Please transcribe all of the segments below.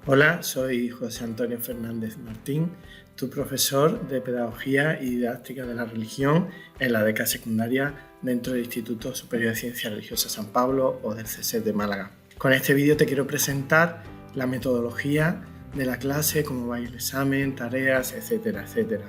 Hola, soy José Antonio Fernández Martín, tu profesor de Pedagogía y Didáctica de la Religión en la beca secundaria dentro del Instituto Superior de Ciencias Religiosas San Pablo o del CSET de Málaga. Con este vídeo te quiero presentar la metodología de la clase, cómo va el examen, tareas, etcétera, etcétera,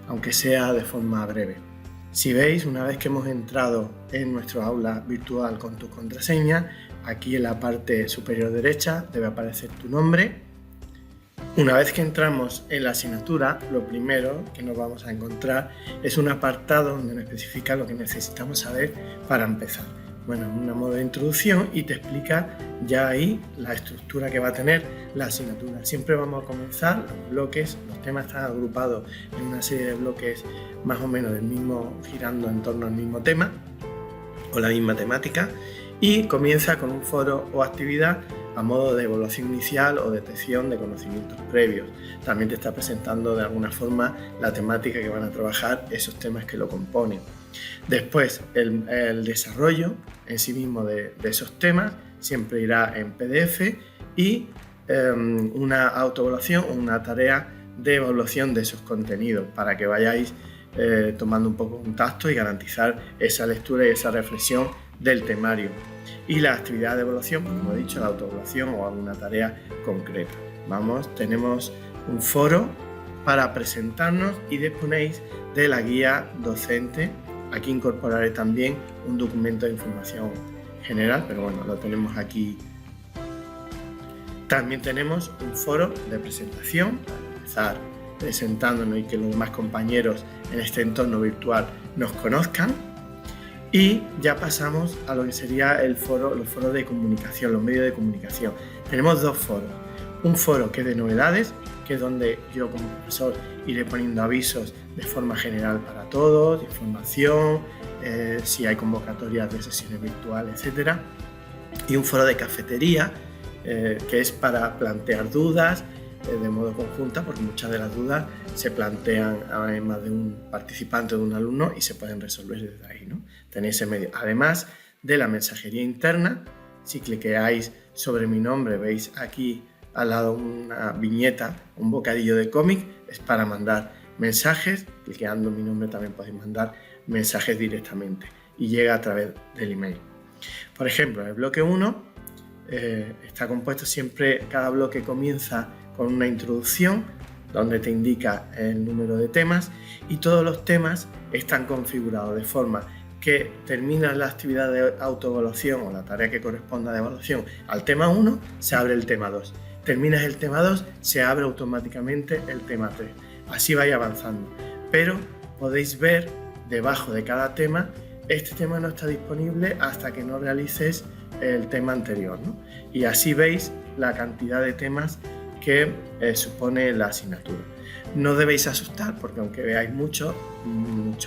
aunque sea de forma breve. Si veis, una vez que hemos entrado en nuestro aula virtual con tu contraseña, aquí en la parte superior derecha debe aparecer tu nombre. Una vez que entramos en la asignatura, lo primero que nos vamos a encontrar es un apartado donde nos especifica lo que necesitamos saber para empezar. Bueno, un modo de introducción y te explica ya ahí la estructura que va a tener la asignatura. Siempre vamos a comenzar los bloques, los temas están agrupados en una serie de bloques más o menos girando en torno al mismo tema o la misma temática, y comienza con un foro o actividad a modo de evaluación inicial o detección de conocimientos previos. También te está presentando de alguna forma la temática que van a trabajar esos temas que lo componen. Después, el desarrollo en sí mismo de esos temas siempre irá en PDF y una autoevaluación o una tarea de evaluación de esos contenidos para que vayáis tomando un poco contacto y garantizar esa lectura y esa reflexión del temario. Y la actividad de evaluación, como he dicho, la autoevaluación o alguna tarea concreta. Tenemos un foro para presentarnos y disponéis de la guía docente. Aquí incorporaré también un documento de información general, pero bueno, lo tenemos aquí. También tenemos un foro de presentación para empezar presentándonos y que los demás compañeros en este entorno virtual nos conozcan. Y ya pasamos a lo que sería los foros de comunicación, los medios de comunicación. Tenemos dos foros. Un foro que es de novedades, que es donde yo como profesor iré poniendo avisos de forma general para todos, de información, si hay convocatorias de sesiones virtuales, etc. Y un foro de cafetería, que es para plantear dudas de modo conjunta, porque muchas de las dudas se plantean a más de un participante o de un alumno y se pueden resolver desde ahí, ¿no? Tenéis ese medio. Además de la mensajería interna, si cliqueáis sobre mi nombre, veis aquí al lado una viñeta, un bocadillo de cómic, es para mandar mensajes. Cliqueando mi nombre también podéis mandar mensajes directamente y llega a través del email. Por ejemplo, en el bloque 1 está compuesto siempre, cada bloque comienza con una introducción donde te indica el número de temas y todos los temas están configurados de forma que terminas la actividad de autoevaluación o la tarea que corresponda de evaluación al tema 1, se abre el tema 2. Terminas el tema 2, se abre automáticamente el tema 3. Así vais avanzando. Pero podéis ver debajo de cada tema, este tema no está disponible hasta que no realices el tema anterior, ¿no? Y así veis la cantidad de temas que supone la asignatura. No debéis asustar porque aunque veáis muchos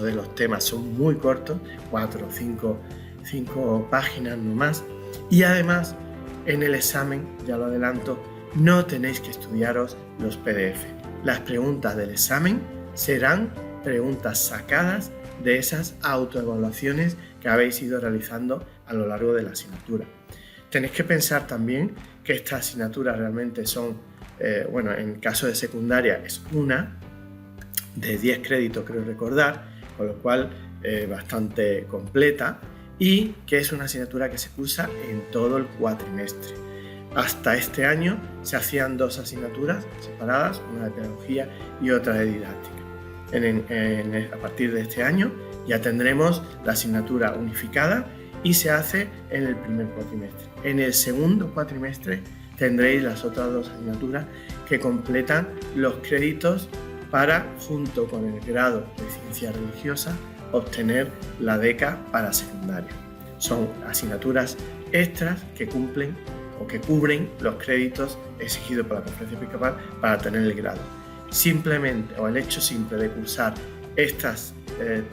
de los temas son muy cortos, 4 o 5 páginas no más, y además en el examen, ya lo adelanto, no tenéis que estudiaros los PDF. Las preguntas del examen serán preguntas sacadas de esas autoevaluaciones que habéis ido realizando a lo largo de la asignatura. Tenéis que pensar también que estas asignaturas realmente son, en caso de secundaria es una de 10 créditos, creo recordar, con lo cual bastante completa, y que es una asignatura que se cursa en todo el cuatrimestre. Hasta este año se hacían dos asignaturas separadas, una de pedagogía y otra de didáctica. A partir de este año ya tendremos la asignatura unificada y se hace en el primer cuatrimestre. En el segundo cuatrimestre tendréis las otras dos asignaturas que completan los créditos para, junto con el grado de Ciencias Religiosas, obtener la beca para secundaria. Son asignaturas extras que cumplen o que cubren los créditos exigidos por la Conferencia Episcopal para tener el grado. Simplemente, o el hecho simple de cursar estas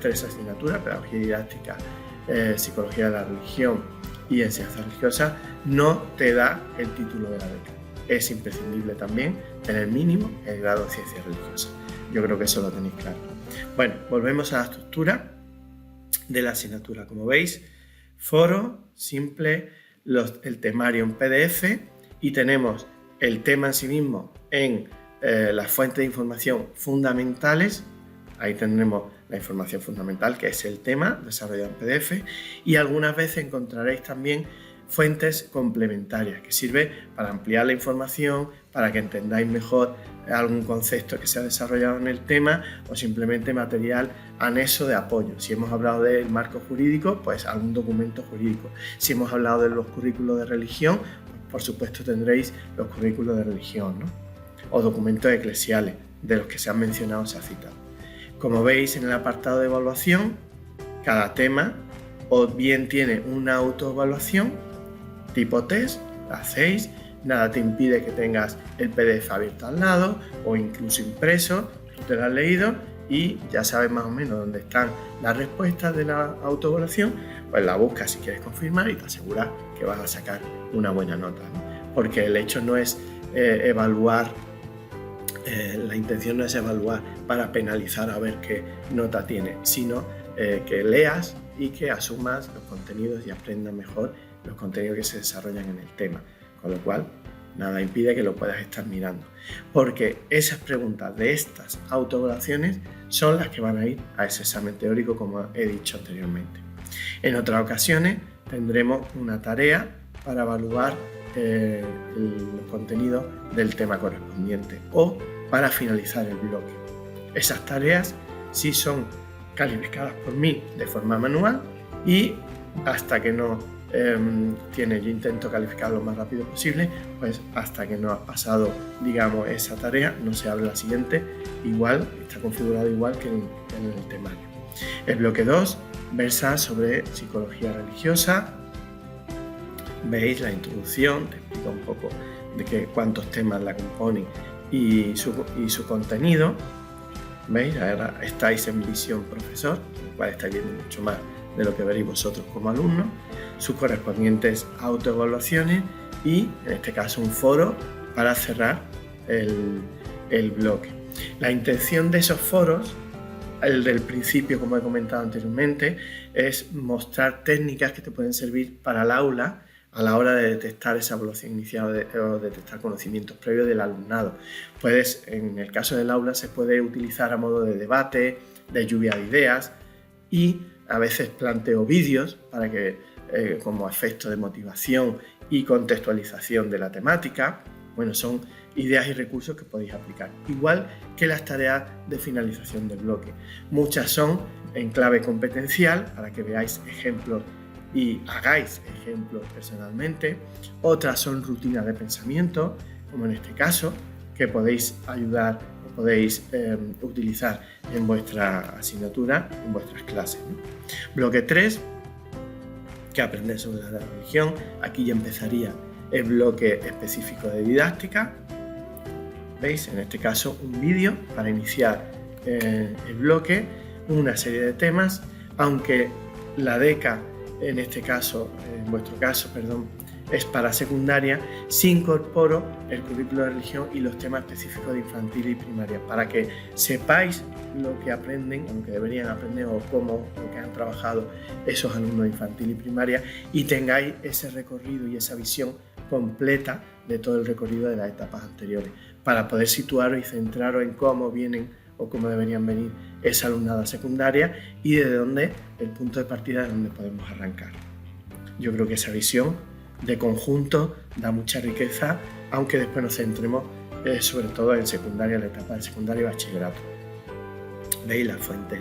tres asignaturas, pedagogía y didáctica, psicología de la religión y en ciencias religiosas, no te da el título de la beca. Es imprescindible también tener mínimo el grado de ciencias religiosas. Yo creo que eso lo tenéis claro. Bueno, volvemos a la estructura de la asignatura. Como veis, foro, simple, el temario en PDF y tenemos el tema en sí mismo en las fuentes de información fundamentales. Ahí tendremos la información fundamental, que es el tema desarrollado en PDF, y algunas veces encontraréis también fuentes complementarias, que sirve para ampliar la información, para que entendáis mejor algún concepto que se ha desarrollado en el tema, o simplemente material anexo de apoyo. Si hemos hablado del marco jurídico, pues algún documento jurídico. Si hemos hablado de los currículos de religión, pues por supuesto tendréis los currículos de religión, ¿no? O documentos eclesiales, de los que se han mencionado, se ha citado. Como veis en el apartado de evaluación, cada tema o bien tiene una autoevaluación tipo test, la hacéis, nada te impide que tengas el PDF abierto al lado o incluso impreso, tú te lo has leído y ya sabes más o menos dónde están las respuestas de la autoevaluación, pues la buscas si quieres confirmar y te aseguras que vas a sacar una buena nota, ¿no? Porque el hecho no es evaluar. La intención no es evaluar para penalizar a ver qué nota tiene, sino que leas y que asumas los contenidos y aprendas mejor los contenidos que se desarrollan en el tema. Con lo cual, nada impide que lo puedas estar mirando. Porque esas preguntas de estas autoevaluaciones son las que van a ir a ese examen teórico, como he dicho anteriormente. En otras ocasiones tendremos una tarea para evaluar los contenidos del tema correspondiente o para finalizar el bloque. Esas tareas sí son calificadas por mí de forma manual y hasta que no yo intento calificar lo más rápido posible, pues hasta que no has pasado, digamos, esa tarea, no se abre la siguiente, igual, está configurado igual que en el temario. El bloque 2 versa sobre psicología religiosa. Veis la introducción, te explica un poco de cuántos temas la componen y su contenido. ¿Veis? Ahora estáis en visión profesor, con lo cual estáis viendo mucho más de lo que veréis vosotros como alumnos, sus correspondientes autoevaluaciones y, en este caso, un foro para cerrar el bloque. La intención de esos foros, el del principio, como he comentado anteriormente, es mostrar técnicas que te pueden servir para el aula a la hora de detectar esa evaluación inicial o detectar conocimientos previos del alumnado. En el caso del aula se puede utilizar a modo de debate, de lluvia de ideas, y a veces planteo vídeos para que, como efecto de motivación y contextualización de la temática. Bueno, son ideas y recursos que podéis aplicar, igual que las tareas de finalización del bloque. Muchas son en clave competencial para que veáis ejemplos y hagáis ejemplos personalmente. Otras son rutinas de pensamiento, como en este caso, que podéis ayudar o podéis utilizar en vuestra asignatura, en vuestras clases, ¿no? Bloque 3, que aprender sobre la religión. Aquí ya empezaría el bloque específico de didáctica. ¿Veis? En este caso un vídeo para iniciar el bloque, una serie de temas, aunque la DECA en este caso, en vuestro caso, es para secundaria, sí incorporo el currículo de religión y los temas específicos de infantil y primaria para que sepáis lo que aprenden, lo que deberían aprender o cómo lo que han trabajado esos alumnos de infantil y primaria y tengáis ese recorrido y esa visión completa de todo el recorrido de las etapas anteriores para poder situaros y centraros en cómo vienen o cómo deberían venir esa alumnada secundaria y desde dónde, el punto de partida de donde podemos arrancar. Yo creo que esa visión de conjunto da mucha riqueza, aunque después nos centremos sobre todo en secundaria, la etapa de secundaria y bachillerato. Veis las fuentes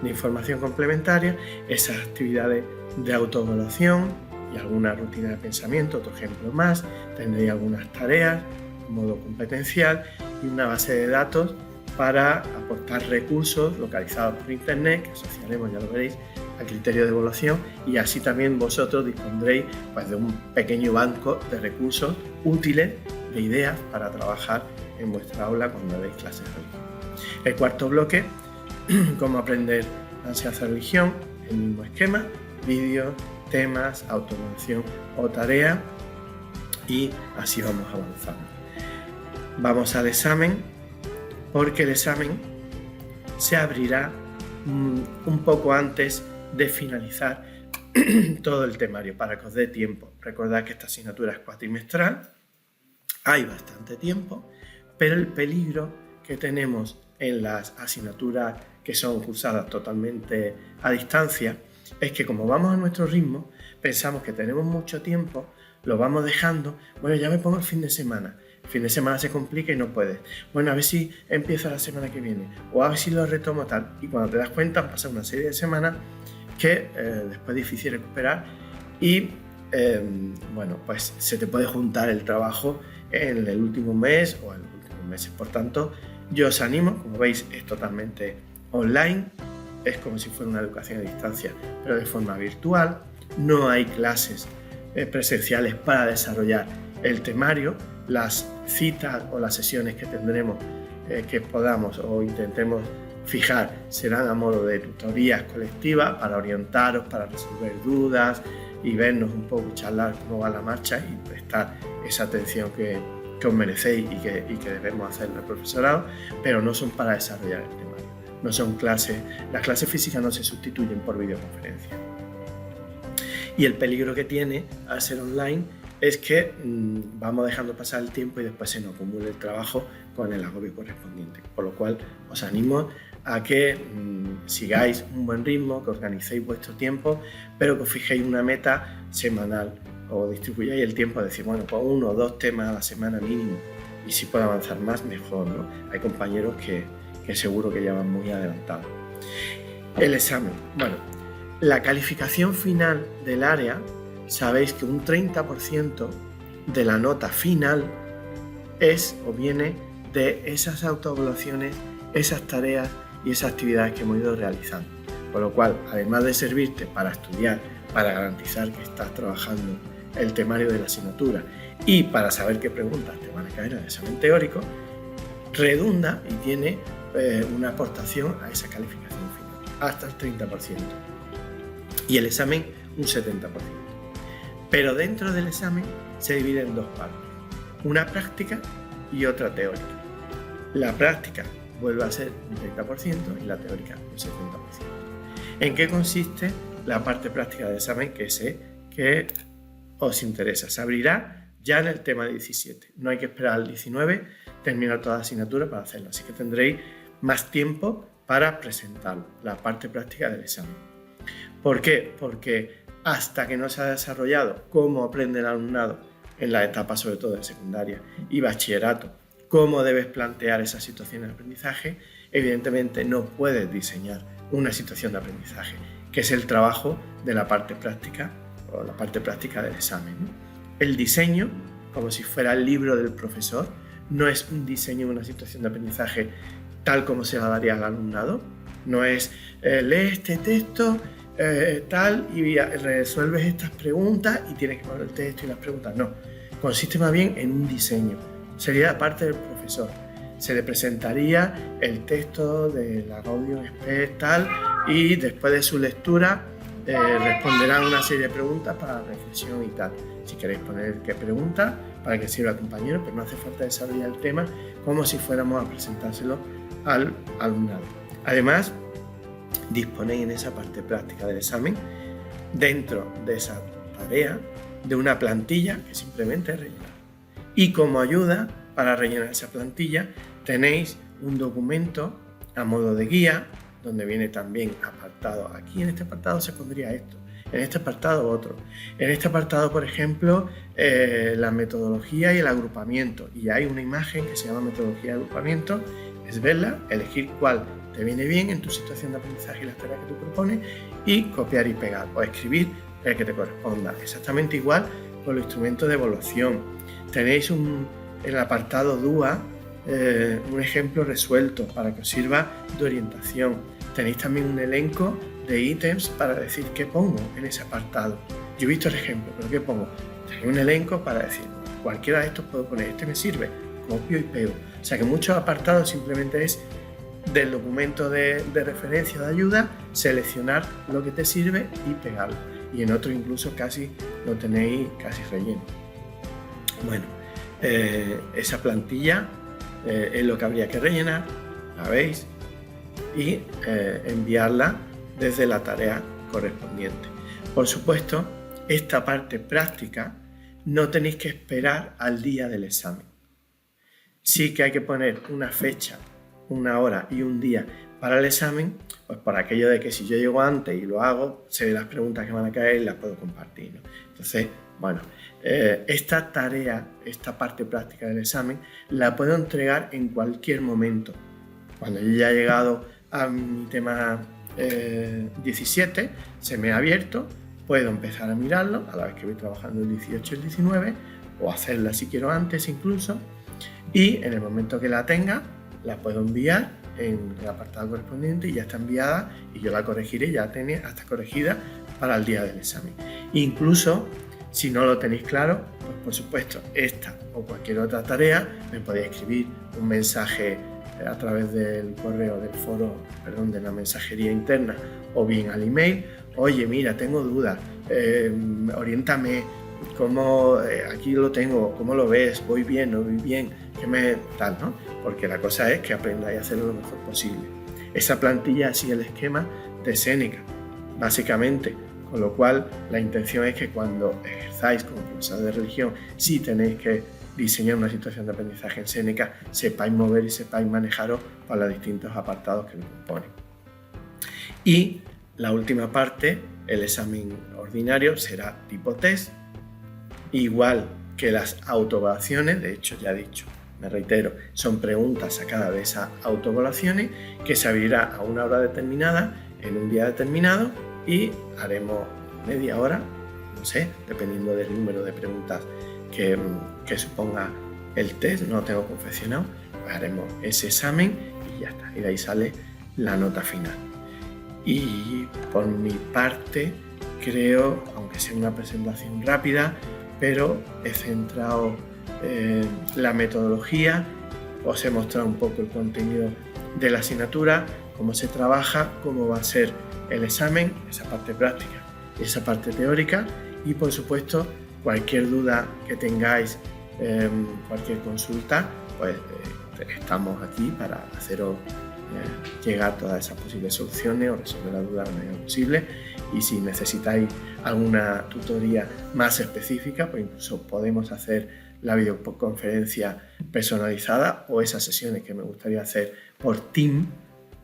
de información complementaria, esas actividades de autoevaluación y alguna rutina de pensamiento, otro ejemplo más. Tendréis algunas tareas en modo competencial y una base de datos para aportar recursos localizados por internet, que asociaremos, ya lo veréis, al criterio de evaluación, y así también vosotros dispondréis de un pequeño banco de recursos útiles, de ideas para trabajar en vuestra aula cuando deis clases de religión. El cuarto bloque, cómo aprender la enseñanza de religión, el mismo esquema, vídeos, temas, autoevaluación o tarea, y así vamos avanzando. Vamos al examen, porque el examen se abrirá un poco antes de finalizar todo el temario para que os dé tiempo. Recordad que esta asignatura es cuatrimestral hay bastante tiempo, pero el peligro que tenemos en las asignaturas que son cursadas totalmente a distancia es que como vamos a nuestro ritmo, pensamos que tenemos mucho tiempo, lo vamos dejando, bueno, ya me pongo el fin de semana. El fin de semana se complica y no puedes. Bueno, a ver si empiezo la semana que viene, o a ver si lo retomo tal. Y cuando te das cuenta, pasa una serie de semanas que después es difícil recuperar y bueno, pues se te puede juntar el trabajo en el último mes o en los últimos meses. Por tanto, yo os animo, como veis, es totalmente online, es como si fuera una educación a distancia, pero de forma virtual. No hay clases presenciales para desarrollar el temario. Las citas o las sesiones que tendremos, que podamos o intentemos fijar, serán a modo de tutorías colectivas para orientaros, para resolver dudas y vernos un poco, charlar cómo va la marcha y prestar esa atención que os merecéis y que debemos hacer en el profesorado, pero no son para desarrollar el temario. No son clases, las clases físicas no se sustituyen por videoconferencia. Y el peligro que tiene al ser online es que vamos dejando pasar el tiempo y después se nos acumula el trabajo con el agobio correspondiente. Por lo cual os animo a que sigáis un buen ritmo, que organicéis vuestro tiempo, pero que os fijéis una meta semanal o distribuyáis el tiempo a decir, bueno, pues 1 o 2 temas a la semana mínimo, y si puedo avanzar más, mejor, ¿no? Hay compañeros que seguro que ya van muy adelantados. El examen. Bueno, la calificación final del área, sabéis que un 30% de la nota final es o viene de esas autoevaluaciones, esas tareas y esas actividades que hemos ido realizando. Por lo cual, además de servirte para estudiar, para garantizar que estás trabajando el temario de la asignatura y para saber qué preguntas te van a caer en el examen teórico, redunda y tiene una aportación a esa calificación final, hasta el 30%. Y el examen un 70%. Pero dentro del examen se divide en 2 partes, una práctica y otra teórica. La práctica vuelve a ser un 30% y la teórica un 70%. ¿En qué consiste la parte práctica del examen que sé que os interesa? Se abrirá ya en el tema 17. No hay que esperar al 19, terminar toda la asignatura para hacerlo. Así que tendréis más tiempo para presentarlo, la parte práctica del examen. ¿Por qué? Porque hasta que no se ha desarrollado cómo aprende el alumnado en la etapa, sobre todo de secundaria y bachillerato, cómo debes plantear esa situación de aprendizaje, evidentemente no puedes diseñar una situación de aprendizaje, que es el trabajo de la parte práctica o la parte práctica del examen, ¿no? El diseño, como si fuera el libro del profesor, no es un diseño de una situación de aprendizaje tal como se la daría al alumnado, no es lee este texto tal y resuelves estas preguntas y tienes que poner el texto y las preguntas. No, consiste más bien en un diseño. Sería la parte del profesor. Se le presentaría el texto de la Gaudium Spes tal y después de su lectura responderán una serie de preguntas para reflexión y tal. Si queréis poner qué pregunta para que sirva al compañero, pero no hace falta desarrollar el tema como si fuéramos a presentárselo al alumnado. Además, disponéis en esa parte práctica del examen, dentro de esa tarea, de una plantilla que simplemente es rellenar. Y como ayuda para rellenar esa plantilla, tenéis un documento a modo de guía, donde viene también apartado. Aquí en este apartado se pondría esto, en este apartado otro. En este apartado, por ejemplo, la metodología y el agrupamiento. Y hay una imagen que se llama metodología y agrupamiento, es verla, elegir cuál te viene bien en tu situación de aprendizaje y las tareas que tú propones y copiar y pegar o escribir el que te corresponda. Exactamente igual con los instrumentos de evaluación. Tenéis en el apartado DUA un ejemplo resuelto para que os sirva de orientación. Tenéis también un elenco de ítems para decir qué pongo en ese apartado. Yo he visto el ejemplo, pero ¿qué pongo? Tenéis un elenco para decir cualquiera de estos puedo poner, este me sirve, copio y pego. O sea que muchos apartados simplemente es del documento de referencia de ayuda, seleccionar lo que te sirve y pegarlo. Y en otro incluso casi lo tenéis casi relleno. Bueno, esa plantilla es lo que habría que rellenar, la veis, y enviarla desde la tarea correspondiente. Por supuesto, esta parte práctica no tenéis que esperar al día del examen. Sí que hay que poner una fecha, una hora y un día para el examen, pues por aquello de que si yo llego antes y lo hago, sé de las preguntas que van a caer y las puedo compartir, ¿no? Entonces, bueno, esta tarea, esta parte práctica del examen, la puedo entregar en cualquier momento. Cuando yo ya he llegado a mi tema 17, se me ha abierto, puedo empezar a mirarlo a la vez que voy trabajando el 18 y el 19, o hacerla si quiero antes incluso, y en el momento que la tenga, la puedo enviar en el apartado correspondiente y ya está enviada y yo la corregiré, ya tiene hasta corregida para el día del examen. Incluso, si no lo tenéis claro, pues por supuesto, esta o cualquier otra tarea, me podéis escribir un mensaje a través del correo del foro, de la mensajería interna o bien al email. Oye, mira, tengo dudas, oriéntame, ¿cómo, aquí lo tengo, cómo lo ves? ¿Voy bien? ¿No voy bien? ¿Qué me tal, no? Porque la cosa es que aprendáis a hacerlo lo mejor posible. Esa plantilla sigue el esquema de Seneca, básicamente, con lo cual la intención es que cuando ejerzáis como profesor de religión, si tenéis que diseñar una situación de aprendizaje en Seneca, sepáis mover y sepáis manejaros para los distintos apartados que lo componen. Y la última parte, el examen ordinario, será tipo test, igual que las autoevaluaciones. De hecho, ya he dicho, me reitero, son preguntas sacadas de esas autoevaluaciones que se abrirá a una hora determinada, en un día determinado, y haremos media hora, no sé, dependiendo del número de preguntas que suponga el test, no lo tengo confeccionado, pues haremos ese examen y ya está, y de ahí sale la nota final. Y por mi parte, creo, aunque sea una presentación rápida, pero he centrado la metodología, os he mostrado un poco el contenido de la asignatura, cómo se trabaja, cómo va a ser el examen, esa parte práctica y esa parte teórica, y por supuesto cualquier duda que tengáis, cualquier consulta, pues estamos aquí para haceros llegar todas esas posibles soluciones o resolver la duda de la manera posible. Y si necesitáis alguna tutoría más específica, pues incluso podemos hacer la videoconferencia personalizada o esas sesiones que me gustaría hacer por Teams.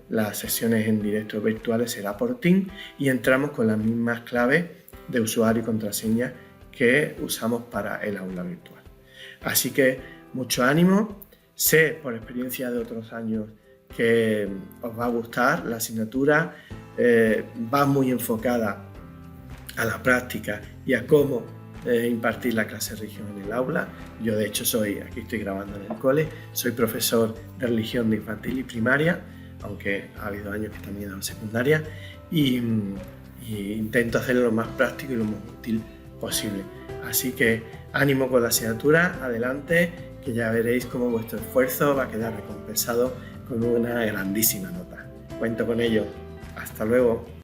Las sesiones en directo virtuales será por Teams y entramos con las mismas claves de usuario y contraseña que usamos para el aula virtual. Así que mucho ánimo. Sé por experiencia de otros años que os va a gustar la asignatura, va muy enfocada a la práctica y a cómo impartir la clase de religión en el aula. Yo de hecho aquí estoy grabando en el cole, soy profesor de religión de infantil y primaria, aunque ha habido años que también he dado secundaria, y intento hacerlo lo más práctico y lo más útil posible. Así que ánimo con la asignatura, adelante, que ya veréis cómo vuestro esfuerzo va a quedar recompensado con una grandísima nota. Cuento con ello. Hasta luego.